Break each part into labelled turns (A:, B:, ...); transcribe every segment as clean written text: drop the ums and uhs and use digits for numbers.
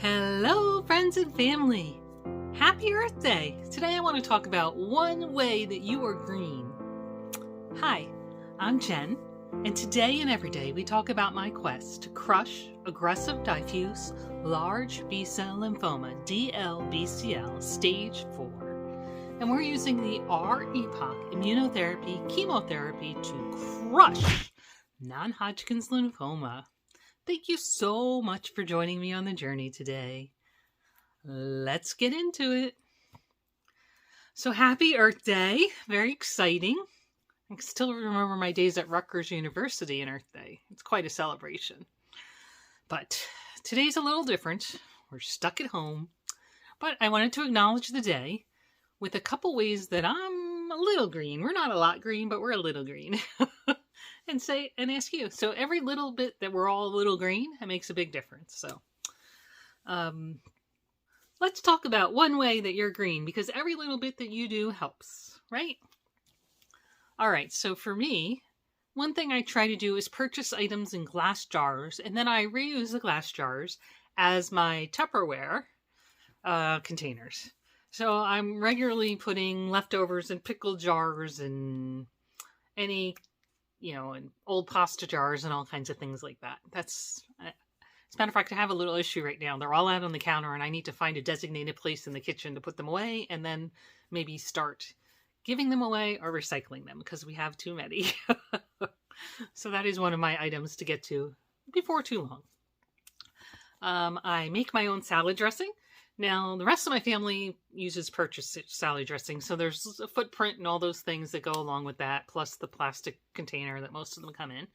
A: Hello, friends and family. Happy Earth Day. Today I want to talk about one way that you are green. Hi, I'm Jen, and today and every day we talk about my quest to crush aggressive diffuse large B-cell lymphoma, DLBCL, stage 4. And we're using the R-EPOCH immunotherapy chemotherapy to crush Non-Hodgkin's lymphoma. Thank you so much for joining me on the journey today. Let's get into it. So happy Earth Day. Very exciting. I can still remember my days at Rutgers University and Earth Day. It's quite a celebration. But today's a little different. We're stuck at home. But I wanted to acknowledge the day with a couple ways that I'm a little green. We're not a lot green, but we're a little green. and ask you. So every little bit that we're all a little green, it makes a big difference. So let's talk about one way that you're green, because every little bit that you do helps, right? All right, so for me, one thing I try to do is purchase items in glass jars, and then I reuse the glass jars as my Tupperware containers. So I'm regularly putting leftovers in pickle jars and any, in old pasta jars and all kinds of things like that. As a matter of fact, I have a little issue right now. They're all out on the counter and I need to find a designated place in the kitchen to put them away and then maybe start giving them away or recycling them because we have too many. So that is one of my items to get to before too long. I make my own salad dressing. Now, the rest of my family uses purchased salad dressing, so there's a footprint and all those things that go along with that, plus the plastic container that most of them come in.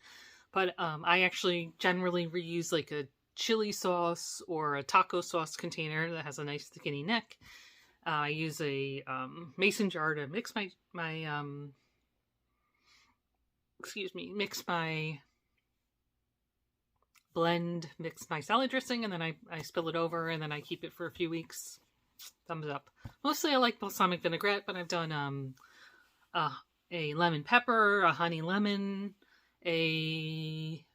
A: But I actually generally reuse like a chili sauce or a taco sauce container that has a nice skinny neck. I use a mason jar to mix my mix my salad dressing, and then I spill it over, and then I keep it for a few weeks. Thumbs up. Mostly I like balsamic vinaigrette, but I've done a lemon pepper, a honey lemon, a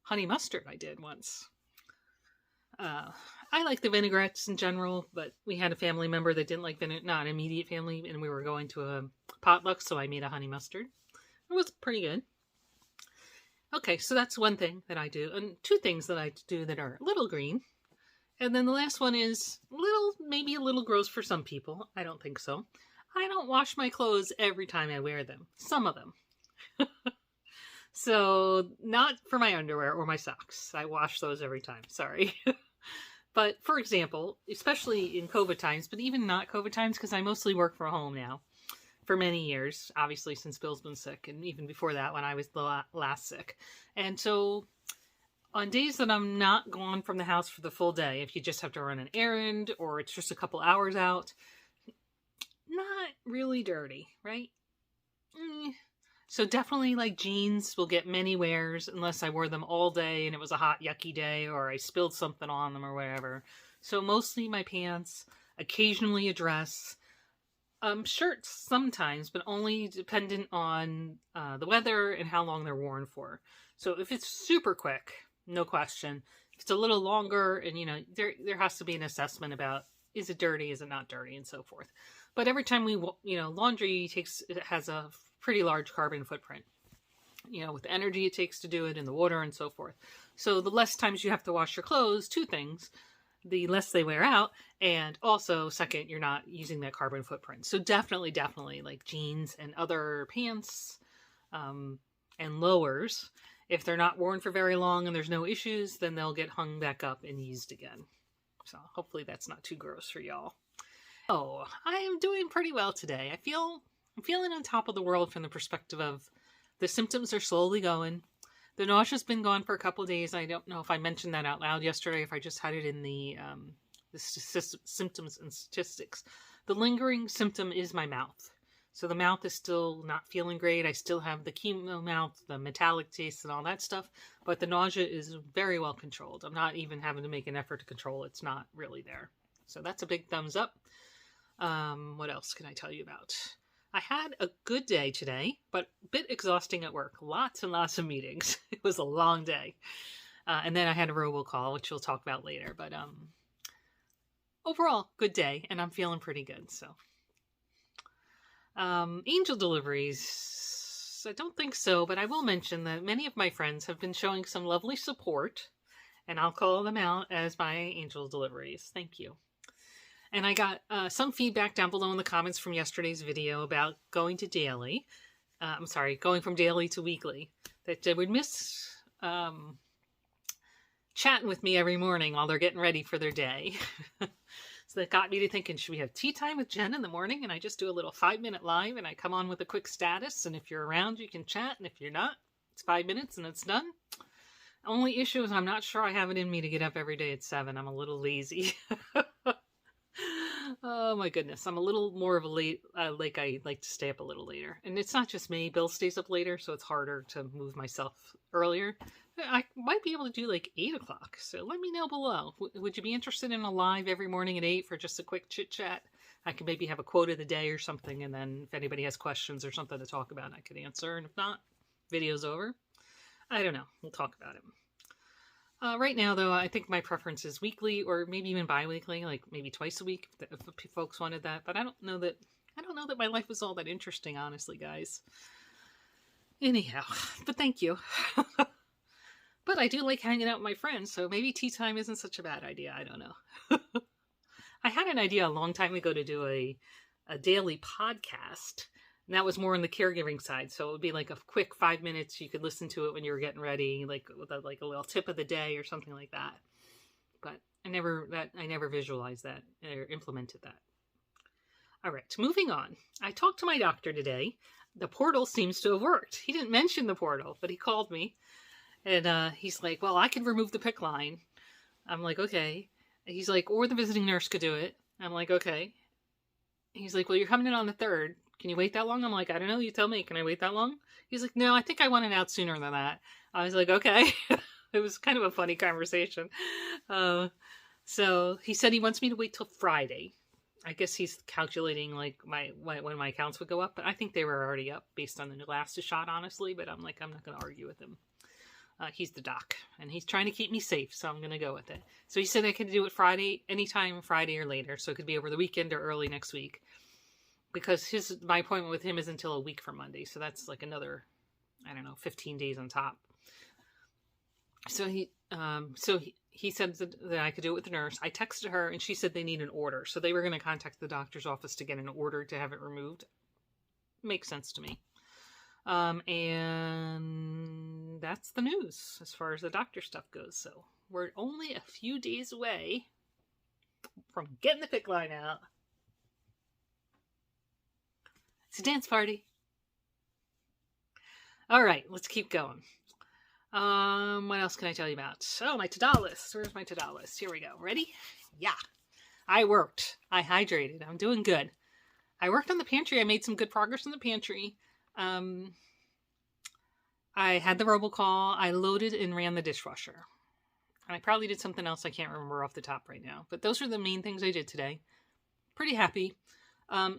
A: honey mustard I did once. I like the vinaigrettes in general, but we had a family member that didn't like not an immediate family, and we were going to a potluck, so I made a honey mustard. It was pretty good. Okay, so that's one thing that I do, and two things that I do that are a little green. And then the last one is maybe a little gross for some people. I don't think so. I don't wash my clothes every time I wear them. Some of them. So not for my underwear or my socks. I wash those every time. Sorry. But for example, especially in COVID times, but even not COVID times, because I mostly work from home now for many years, obviously since Bill's been sick, and even before that when I was the last sick. And so on days that I'm not gone from the house for the full day, if you just have to run an errand or it's just a couple hours out, not really dirty, right? So definitely like jeans will get many wears unless I wore them all day and it was a hot yucky day or I spilled something on them or whatever. So mostly my pants, occasionally a dress, shirts sometimes, but only dependent on the weather and how long they're worn for. So if it's super quick, no question. If it's a little longer, and there has to be an assessment about, is it dirty, is it not dirty, and so forth. But every time laundry has a pretty large carbon footprint. With the energy it takes to do it and the water and so forth. So the less times you have to wash your clothes, two things, the less they wear out, and also second, you're not using that carbon footprint. So definitely like jeans and other pants and lowers, if they're not worn for very long and there's no issues, then they'll get hung back up and used again. So hopefully that's not too gross for y'all. Oh, I am doing pretty well today. I'm feeling on top of the world from the perspective of the symptoms are slowly going. The nausea's been gone for a couple of days. I don't know if I mentioned that out loud yesterday, if I just had it in the symptoms and statistics. The lingering symptom is my mouth. So the mouth is still not feeling great. I still have the chemo mouth, the metallic taste and all that stuff, but the nausea is very well controlled. I'm not even having to make an effort to control it. It's not really there. So that's a big thumbs up. What else can I tell you about? I had a good day today, but a bit exhausting at work. Lots and lots of meetings. It was a long day. And then I had a robocall, which we'll talk about later. But overall, good day, and I'm feeling pretty good. So, angel deliveries, I don't think so, but I will mention that many of my friends have been showing some lovely support, and I'll call them out as my angel deliveries. Thank you. And I got some feedback down below in the comments from yesterday's video about going to daily. Going from daily to weekly. That they would miss chatting with me every morning while they're getting ready for their day. So that got me to thinking, should we have tea time with Jen in the morning? And I just do a little 5-minute live and I come on with a quick status. And if you're around, you can chat. And if you're not, it's 5 minutes and it's done. Only issue is I'm not sure I have it in me to get up every day at 7. I'm a little lazy. Oh my goodness. I'm a little more of a late, I like to stay up a little later. And it's not just me. Bill stays up later, so it's harder to move myself earlier. I might be able to do like 8 o'clock. So let me know below. Would you be interested in a live every morning at 8 for just a quick chit chat? I could maybe have a quote of the day or something. And then if anybody has questions or something to talk about, I could answer. And if not, video's over. I don't know. We'll talk about it. Right now, though, I think my preference is weekly or maybe even bi-weekly, like maybe twice a week if folks wanted that. But I don't know that my life is all that interesting, honestly, guys. Anyhow, but thank you. But I do like hanging out with my friends, so maybe tea time isn't such a bad idea. I don't know. I had an idea a long time ago to do a daily podcast. And that was more on the caregiving side. So it would be like a quick 5 minutes. You could listen to it when you were getting ready, like with a little tip of the day or something like that. But I never visualized that or implemented that. All right, moving on. I talked to my doctor today. The portal seems to have worked. He didn't mention the portal, but he called me. And he's like, well, I could remove the PICC line. I'm like, okay. He's like, or the visiting nurse could do it. I'm like, okay. He's like, well, you're coming in on the 3rd. Can you wait that long? I'm like, I don't know. You tell me. Can I wait that long? He's like, no, I think I want it out sooner than that. I was like, okay. It was kind of a funny conversation. So he said he wants me to wait till Friday. I guess he's calculating like when my accounts would go up, but I think they were already up based on the last shot, honestly. But I'm like, I'm not going to argue with him. He's the doc, and he's trying to keep me safe, so I'm going to go with it. So he said I could do it Friday, anytime Friday or later, so it could be over the weekend or early next week. Because my appointment with him is until a week from Monday, so that's like another, 15 days on top. So he said that I could do it with the nurse. I texted her, and she said they need an order, so they were going to contact the doctor's office to get an order to have it removed. Makes sense to me. And that's the news as far as the doctor stuff goes. So we're only a few days away from getting the PICC line out. It's a dance party. All right, let's keep going. What else can I tell you about? Oh, my to-do list. Where's my to-do list? Here we go. Ready? Yeah. I worked. I hydrated. I'm doing good. I worked on the pantry. I made some good progress in the pantry. I had the robocall. I loaded and ran the dishwasher. And I probably did something else I can't remember off the top right now. But those are the main things I did today. Pretty happy.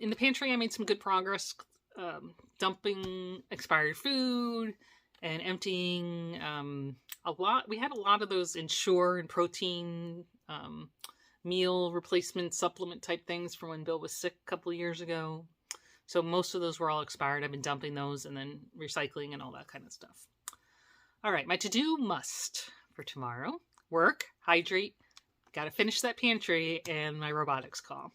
A: In the pantry, I made some good progress, dumping expired food and emptying a lot. We had a lot of those Ensure and protein meal replacement supplement type things from when Bill was sick a couple of years ago. So most of those were all expired. I've been dumping those and then recycling and all that kind of stuff. All right, my to-do must for tomorrow: work, hydrate, got to finish that pantry, and my robotics call.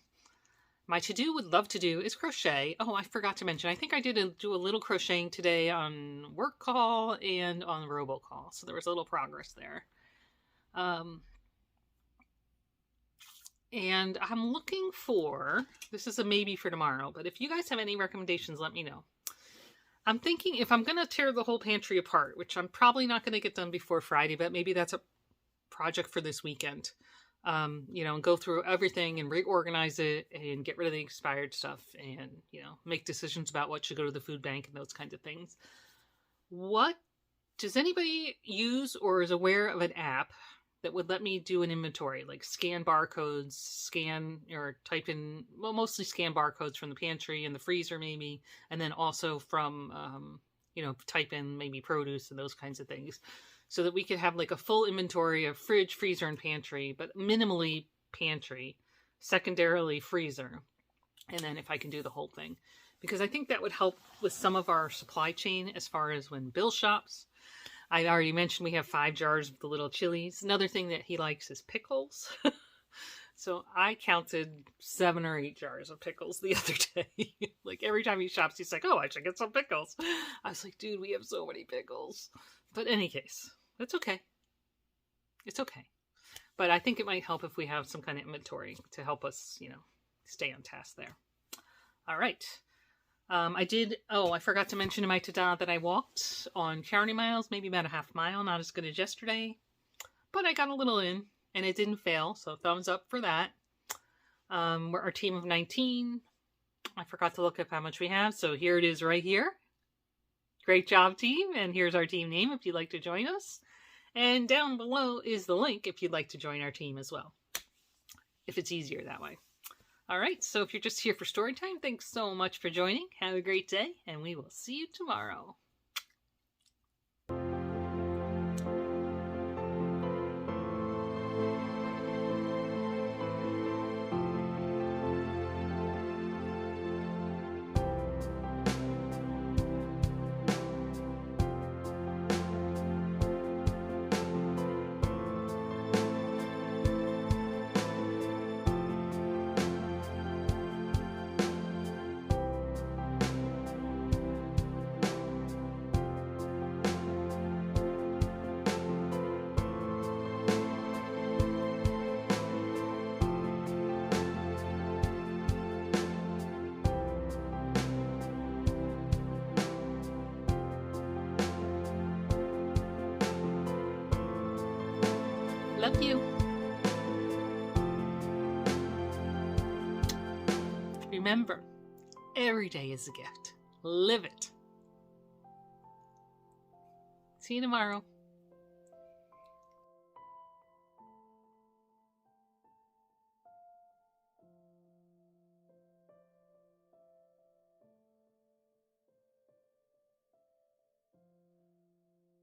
A: My to-do would love to do is crochet. Oh, I forgot to mention, I think I did do a little crocheting today on work call and on robocall. So there was a little progress there. And I'm looking for, this is a maybe for tomorrow, but if you guys have any recommendations, let me know. I'm thinking if I'm going to tear the whole pantry apart, which I'm probably not going to get done before Friday, but maybe that's a project for this weekend. And go through everything and reorganize it and get rid of the expired stuff and, make decisions about what should go to the food bank and those kinds of things. What does anybody use or is aware of an app that would let me do an inventory, like scan barcodes, scan or type in, well, mostly scan barcodes from the pantry and the freezer maybe, and then also from, type in maybe produce and those kinds of things. so that we could have like a full inventory of fridge, freezer, and pantry, but minimally pantry, secondarily freezer, and then if I can do the whole thing. Because I think that would help with some of our supply chain as far as when Bill shops. I already mentioned we have 5 jars of the little chilies. Another thing that he likes is pickles. So I counted 7 or 8 jars of pickles the other day. Like every time he shops, he's like, oh, I should get some pickles. I was like, dude, we have so many pickles. But in any case, that's okay. It's okay. But I think it might help if we have some kind of inventory to help us, stay on task there. All right. I forgot to mention in my ta-da that I walked on charity miles, maybe about a half mile, not as good as yesterday. But I got a little in. And it didn't fail, so thumbs up for that. We're our team of 19. I forgot to look up how much we have, so here it is right here. Great job, team, and here's our team name if you'd like to join us. And down below is the link if you'd like to join our team as well, if it's easier that way. All right, so if you're just here for story time, thanks so much for joining. Have a great day, and we will see you tomorrow. Love you. Remember, every day is a gift. Live it. See you tomorrow.